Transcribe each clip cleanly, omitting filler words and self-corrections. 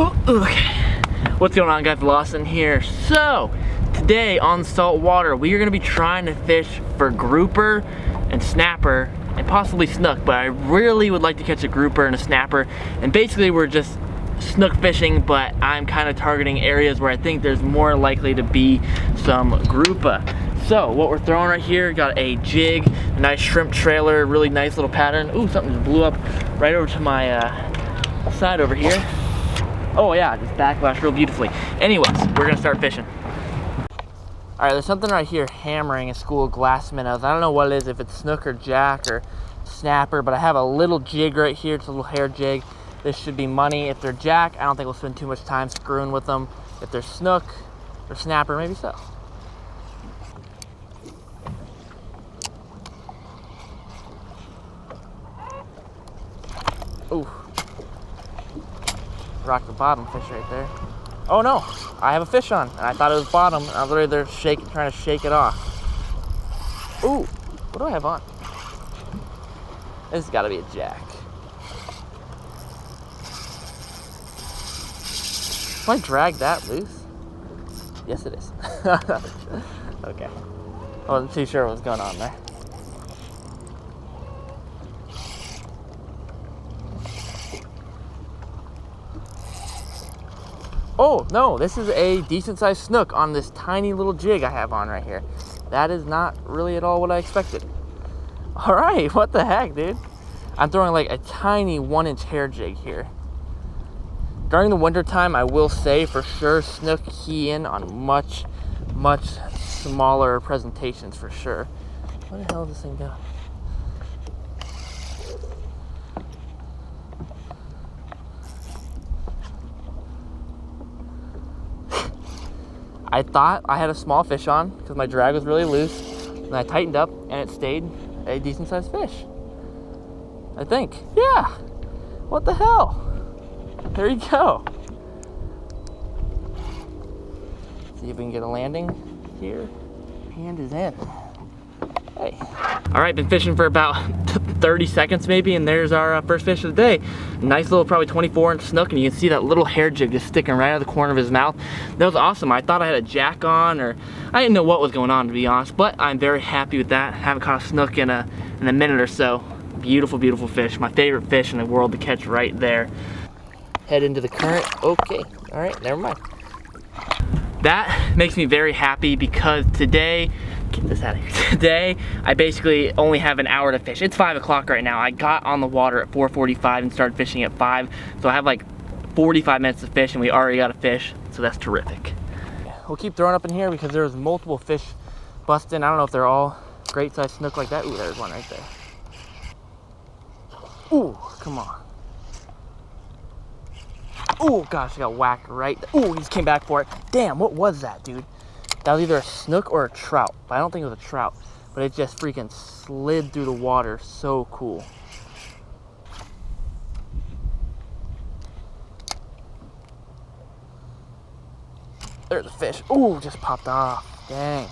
Okay, what's going on, guys? Lawson here. So today on Saltwater, we are going to be trying to fish for grouper and snapper and possibly snook, but I really would like to catch a grouper and a snapper. And basically we're just snook fishing, but I'm kind of targeting areas where I think there's more likely to be some grouper. So what we're throwing right here, got a jig, a nice shrimp trailer, really nice little pattern. Ooh, something just blew up right over to my side over here. Oh yeah, just backlashed real beautifully. Anyways, we're gonna start fishing. All right, there's something right here hammering a school of glass minnows. I don't know what it is, if it's snook or jack or snapper, but I have a little jig right here. It's a little hair jig. This should be money. If they're jack, I don't think we'll spend too much time screwing with them. If they're snook or snapper, maybe so. Ooh. Rock the bottom fish right there. Oh no, I have a fish on, and I thought it was bottom, and I was literally there trying to shake it off. Ooh, what do I have on? This has got to be a jack. Can I drag that loose? Yes, it is. Okay. I wasn't too sure what was going on there. Oh, no, this is a decent sized snook on this tiny little jig I have on right here. That is not really at all what I expected. All right, what the heck, dude? I'm throwing like a tiny 1-inch hair jig here. During the winter time, I will say for sure snook key in on much smaller presentations for sure. Where the hell does this thing go? I thought I had a small fish on because my drag was really loose, and I tightened up and it stayed a decent sized fish. I think. Yeah. What the hell? There you go. See if we can get a landing here. Hand is in. Hey. All right, been fishing for about 30 seconds maybe, and there's our first fish of the day. Nice little, probably 24-inch snook, and you can see that little hair jig just sticking right out of the corner of his mouth. That was awesome. I thought I had a jack on, or I didn't know what was going on, to be honest, but I'm very happy with that. I haven't caught a snook in a minute or so. Beautiful, beautiful fish. My favorite fish in the world to catch right there. Head into the current. Okay, all right, never mind. That makes me very happy because today, get this out of here. Today, I basically only have an hour to fish. It's 5 o'clock right now. I got on the water at 4:45 and started fishing at 5. So I have like 45 minutes to fish, and we already got a fish, so that's terrific. We'll keep throwing up in here because there's multiple fish busting. I don't know if they're all great sized snook like that. Ooh, there's one right there. Ooh, come on. Oh gosh, I got whacked right there. Oh, he just came back for it. Damn, what was that, dude? That was either a snook or a trout, but I don't think it was a trout. But it just freaking slid through the water. So cool. There's a fish. Oh, just popped off. Dang.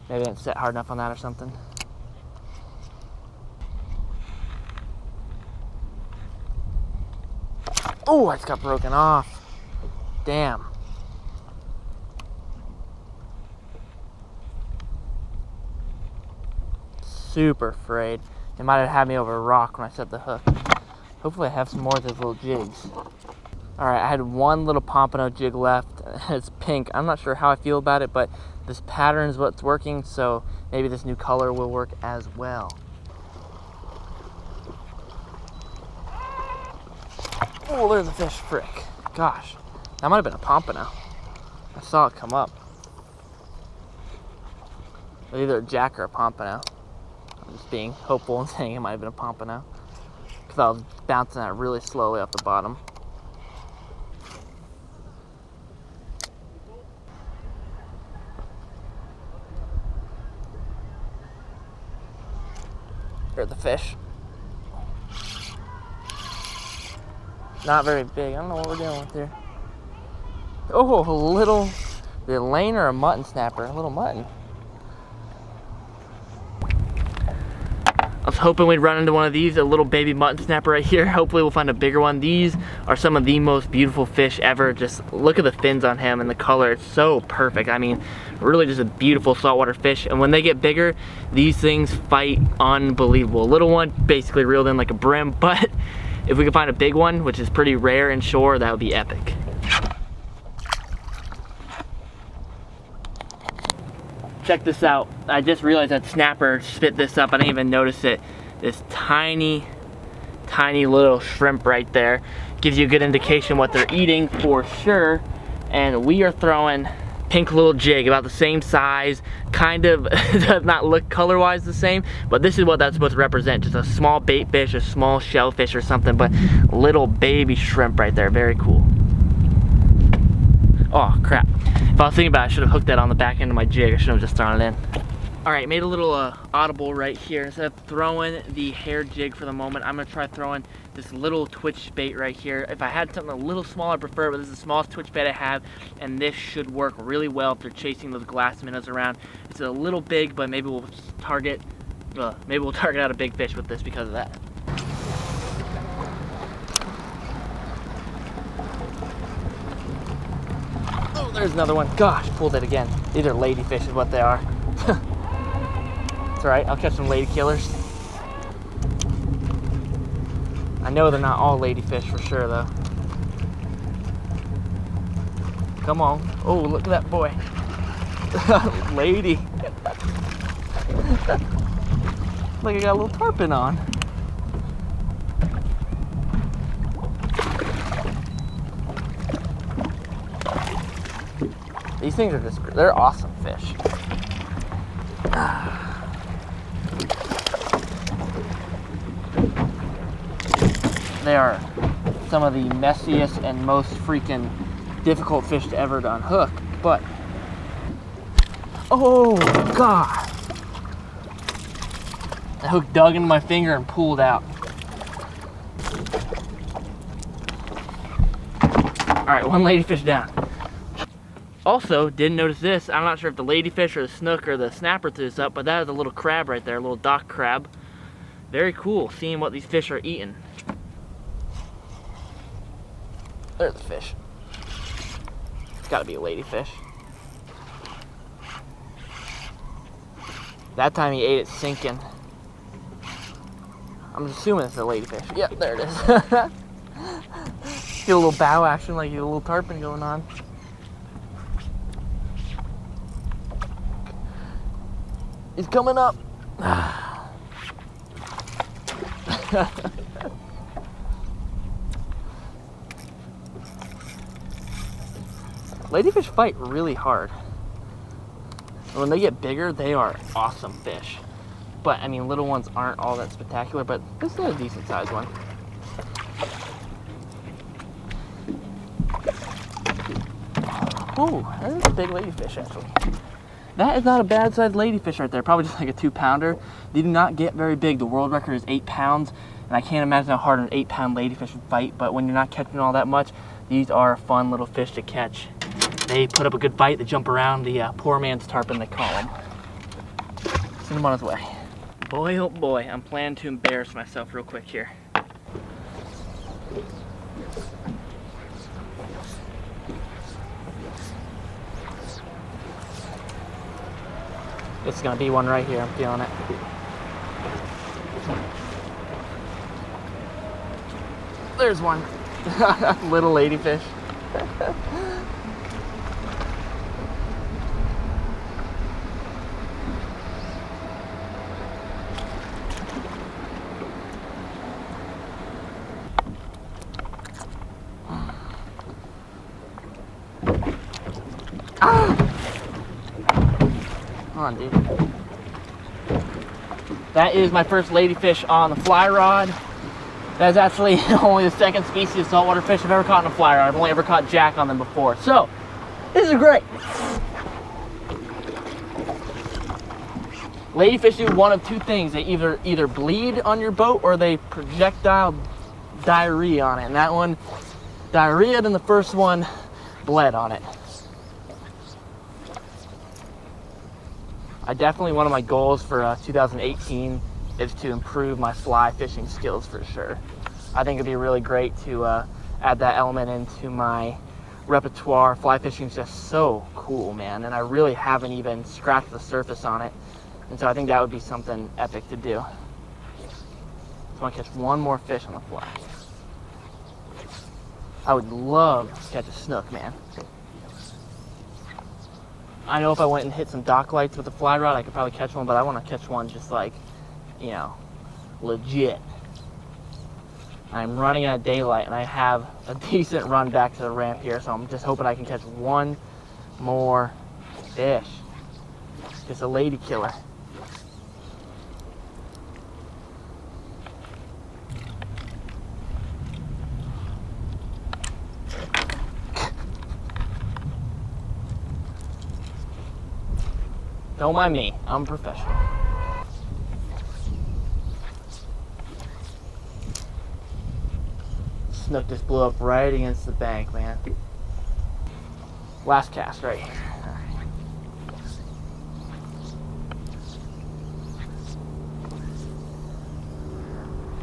Maybe I didn't set hard enough on that or something. Oh, I just got broken off. Damn. Super afraid. It might have had me over a rock when I set the hook. Hopefully I have some more of those little jigs. All right, I had one little pompano jig left. It's pink. I'm not sure how I feel about it, but this pattern is what's working, so maybe this new color will work as well. Oh, there's a fish, frick. Gosh, that might have been a pompano. I saw it come up. But either a jack or a pompano. I'm just being hopeful and saying it might have been a pompano, because I was bouncing that really slowly off the bottom. There's the fish. Not very big. I don't know what we're dealing with here. Oh, a little, the lane or a mutton snapper? A little mutton. was hoping we'd run into one of these, a little baby mutton snapper right here. Hopefully we'll find a bigger one. These are some of the most beautiful fish ever. Just look at the fins on him and the color. It's so perfect. I mean, really just a beautiful saltwater fish. And when they get bigger, these things fight unbelievable. A little one basically reeled in like a brim, but if we could find a big one, which is pretty rare inshore, that would be epic. Check this out. I just realized that snapper spit this up. I didn't even notice it. This tiny, tiny little shrimp right there gives you a good indication what they're eating for sure. And we are throwing pink little jig, about the same size, kind of does not look color-wise the same, but this is what that's supposed to represent. Just a small bait fish, a small shellfish or something, but little baby shrimp right there. Very cool. Oh crap. If I was thinking about it, I should have hooked that on the back end of my jig. I should have just thrown it in. All right, made a little audible right here. Instead of throwing the hair jig for the moment, I'm gonna try throwing this little twitch bait right here. If I had something a little smaller, I prefer, but this is the smallest twitch bait I have, and this should work really well if they're chasing those glass minnows around. It's a little big, but maybe we'll target out a big fish with this because of that. Oh, there's another one. Gosh, pulled it again. These are ladyfish is what they are. It's alright, I'll catch some lady killers. I know they're not all ladyfish for sure though. Come on. Oh, look at that boy. Lady. Look, I got a little tarpon on. These things are just, they're awesome fish. They are some of the messiest and most freaking difficult fish to ever to unhook, but oh god, the hook dug into my finger and pulled out. All right, one ladyfish down. Also, didn't notice this. I'm not sure if the ladyfish or the snook or the snapper threw this up, but that is a little crab right there, a little dock crab. Very cool, seeing what these fish are eating. There's the fish. It's gotta be a ladyfish. That time he ate it sinking. I'm assuming it's a ladyfish. Yep, there it is. Get a little bow action like a little tarpon going on. He's coming up. Ladyfish fight really hard. When they get bigger, they are awesome fish. But I mean, little ones aren't all that spectacular, but this is a decent sized one. Ooh, that is a big ladyfish actually. That is not a bad sized ladyfish right there, probably just like a 2-pounder. They do not get very big. The world record is 8 pounds, and I can't imagine how hard an 8-pound ladyfish would fight, but when you're not catching all that much, these are fun little fish to catch. They put up a good fight, they jump around, the poor man's tarpon they call him. Send him on his way. Boy, oh boy, I'm planning to embarrass myself real quick here. It's gonna be one right here, I'm feeling it. There's one. Little ladyfish. Come on, dude. That is my first ladyfish on the fly rod. That is actually only the second species of saltwater fish I've ever caught on a fly rod. I've only ever caught jack on them before. So, this is great. Ladyfish do one of two things. They either bleed on your boat or they projectile diarrhea on it. And that one, diarrhea, and the first one bled on it. One of my goals for 2018 is to improve my fly fishing skills for sure. I think it'd be really great to add that element into my repertoire. Fly fishing is just so cool, man, and I really haven't even scratched the surface on it. And so I think that would be something epic to do. So I want to catch one more fish on the fly. I would love to catch a snook, man. I know if I went and hit some dock lights with a fly rod, I could probably catch one, but I want to catch one just like, you know, legit. I'm running at daylight, and I have a decent run back to the ramp here, so I'm just hoping I can catch one more fish. Just a lady killer. Don't mind me, I'm a professional. Snook just blew up right against the bank, man. Last cast right here.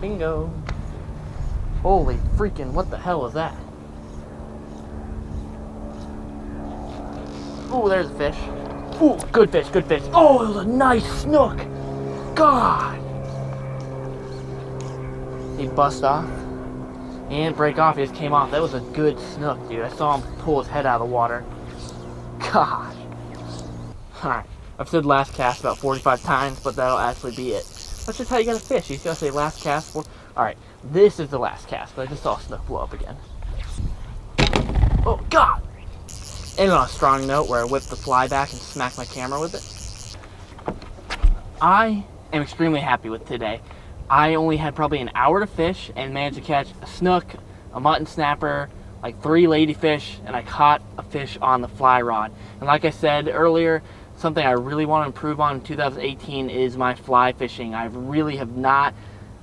Bingo. Holy freaking, what the hell was that? Ooh, there's a fish. Ooh, good fish, good fish. Oh, it was a nice snook. God. He bust off. He didn't break off, he just came off. That was a good snook, dude. I saw him pull his head out of the water. Gosh. Alright, I've said last cast about 45 times, but that'll actually be it. That's just how you gotta fish. You just gotta say last cast. Alright, this is the last cast, but I just saw a snook blow up again. Oh, God! And on a strong note where I whipped the fly back and smacked my camera with it. I am extremely happy with today. I only had probably an hour to fish and managed to catch a snook, a mutton snapper, like 3 ladyfish, and I caught a fish on the fly rod. And like I said earlier, something I really want to improve on in 2018 is my fly fishing. I really have not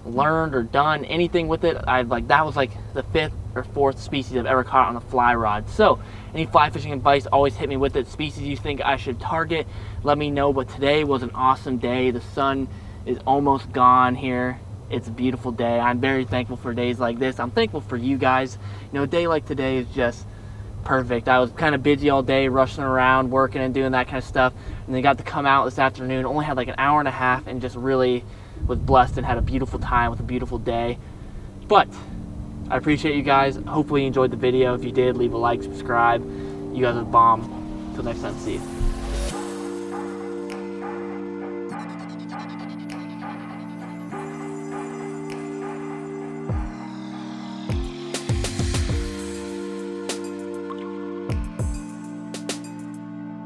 learned or done anything with it. That was like the 5th or 4th species I've ever caught on a fly rod. So any fly fishing advice, always hit me with it. Species you think I should target, let me know. But today was an awesome day. The sun is almost gone here. It's a beautiful day. I'm very thankful for days like this. I'm thankful for you guys. You know, a day like today is just perfect. I was kind of busy all day, rushing around, working and doing that kind of stuff, and then got to come out this afternoon. Only had like an hour and a half and just really was blessed and had a beautiful time with a beautiful day. But I appreciate you guys. Hopefully you enjoyed the video. If you did, leave a like, subscribe. You guys are the bomb. Till next time, see you.